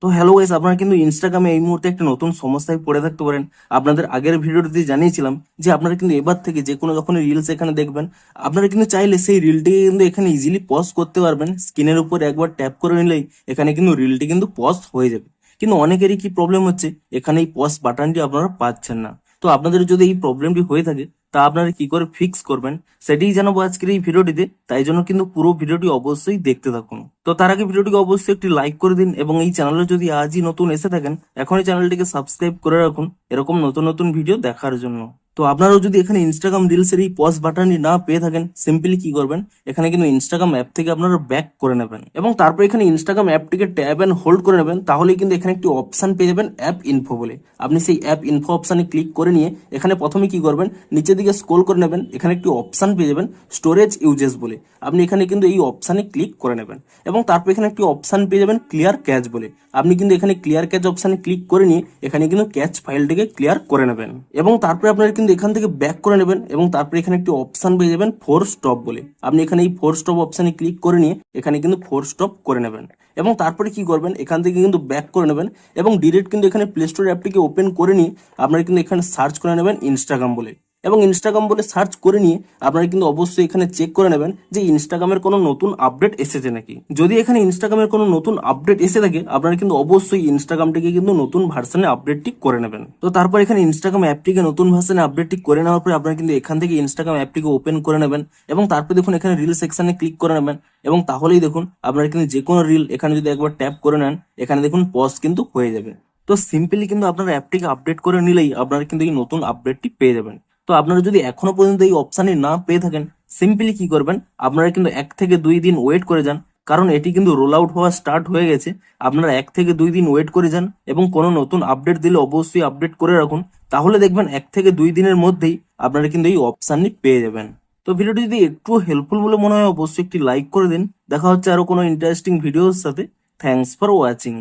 তো hello guys, আপনারা কিন্তু ইনস্টাগ্রামে এই মুহূর্তে একটা নতুন সমস্যায় পড়ে থাকতে পারেন। আপনাদের আগের ভিডিওটিতে জানিয়েছিলাম যে আপনারা কিন্তু এবার থেকে যে কোনো যখন রিলস এখানে দেখবেন, আপনারা কিন্তু চাইলে সেই রিলটিকে কিন্তু এখানে ইজিলি পজ করতে পারবেন। স্ক্রিনের উপর একবার ট্যাপ করে নিলেই এখানে কিন্তু রিলটি কিন্তু পজ হয়ে যাবে। কিন্তু অনেকেরই কি প্রবলেম হচ্ছে, এখানে এই পজ বাটনটি আপনারা পাচ্ছেন না। তো আপনাদের যদি এই প্রবলেমটি হয়ে থাকে, তা আপনারা কি করে ফিক্স করবেন সেটাই জানাবো আজকের এই ভিডিওটিতে। তাই জন্য কিন্তু পুরো ভিডিওটি অবশ্যই দেখতে থাকুন। তো তার আগে ভিডিওটিকে অবশ্যই একটি লাইক করে দিন এবং এই চ্যানেলে যদি আজই নতুন এসে থাকেন, এখনই চ্যানেলটিকে সাবস্ক্রাইব করে রাখুন এরকম নতুন নতুন ভিডিও দেখার জন্য। তো আপনারাও যদি এখানে ইনস্টাগ্রাম রিলসের এই পজ বাটনটি না পেয়ে থাকেন, সিম্পলি কি করবেন, এখানে কিন্তু ইনস্টাগ্রাম অ্যাপ থেকে আপনারা ব্যাক করে নেবেন এবং তারপর এখানে ইনস্টাগ্রাম অ্যাপটিকে ট্যাব এন্ড হোল্ড করে নেবেন। তাহলেই কিন্তু এখানে একটি অপশন পেয়ে যাবেন অ্যাপ ইনফো বলে। আপনি সেই অ্যাপ ইনফো অপশনে ক্লিক করে নিয়ে এখানে প্রথমে কি করবেন, নিচের দিকে স্ক্রল করে নেবেন। এখানে একটি অপশন পেয়ে যাবেন স্টোরেজ ইউজেস বলে। আপনি এখানে কিন্তু এই অপশনে ক্লিক করে নেবেন এবং তারপর এখানে একটি অপশন পেয়ে যাবেন ক্লিয়ার ক্যাচ বলে। আপনি কিন্তু এখানে ক্লিয়ার ক্যাচ অপশনে ক্লিক করে নিয়ে এখানে কিন্তু ক্যাচ ফাইলটিকে ক্লিয়ার করে নেবেন এবং তারপরে আপনারা কিন্তু এখান থেকে ব্যাক করে নেবেন এবং তারপরে এখানে একটি অপশন পেয়ে যাবেন ফোর স্টপ বলে। আপনি এখানে এই ফোর স্টপ অপশনে ক্লিক করে নিয়ে এখানে কিন্তু ফোর স্টপ করে নেবেন এবং তারপরে কি করবেন, এখান থেকে কিন্তু ব্যাক করে নেবেন এবং ডিরেক্ট কিন্তু এখানে প্লে স্টোর অ্যাপটিকে ওপেন করে নিয়ে আপনারা কিন্তু এখানে সার্চ করে নেবেন ইনস্টাগ্রাম বলে এবং ইনস্টাগ্রাম বলে সার্চ করে নিয়ে আপনারা কিন্তু অবশ্যই এখানে চেক করে নেবেন যে ইনস্টাগ্রামের কোনো নতুন আপডেট এসেছে নাকি। যদি এখানে ইনস্টাগ্রামের কোনো নতুন আপডেট এসে থাকে, আপনারা কিন্তু অবশ্যই ইনস্টাগ্রামটিকে কিন্তু নতুন ভার্সনে আপডেটটি করে নেবেন। তো তারপর এখানে ইনস্টাগ্রাম অ্যাপটিকে নতুন ভার্সনে আপডেটটি করে নেওয়ার পরে আপনারা কিন্তু এখান থেকে ইনস্টাগ্রাম অ্যাপটিকে ওপেন করে নেবেন এবং তারপর দেখুন এখানে রিল সেকশনে ক্লিক করে নেবেন এবং তাহলেই দেখুন আপনারা কিন্তু যে কোনো রিল এখানে যদি একবার ট্যাপ করে নেন, এখানে দেখুন পজ কিন্তু হয়ে যাবে। তো সিম্পলি কিন্তু আপনারা অ্যাপটিকে আপডেট করে নিলেই আপনারা কিন্তু এই নতুন আপডেটটি পেয়ে যাবেন। তো আপনারা যদি এখনো পর্যন্ত এই অপশানে না পেয়ে থাকেন, সিম্পলি কি করবেন, আপনারা কিন্তু 1 থেকে 2 দিন ওয়েট করে যান, কারণ এটি কিন্তু রোল আউট হওয়া স্টার্ট হয়ে গেছে। আপনারা 1 থেকে 2 দিন ওয়েট করে যান এবং কোনো নতুন আপডেট দিলে অবশ্যই আপডেট করে রাখুন। তাহলে দেখবেন 1 থেকে 2 দিনের মধ্যেই আপনারা কিন্তু এই অপশানটি পেয়ে যাবেন। তো ভিডিওটি যদি একটু হেল্পফুল বলে মনে হয়, অবশ্যই একটি লাইক করে দিন। দেখা হচ্ছে আরো কোনো ইন্টারেস্টিং ভিডিওর সাথে। Thanks for watching.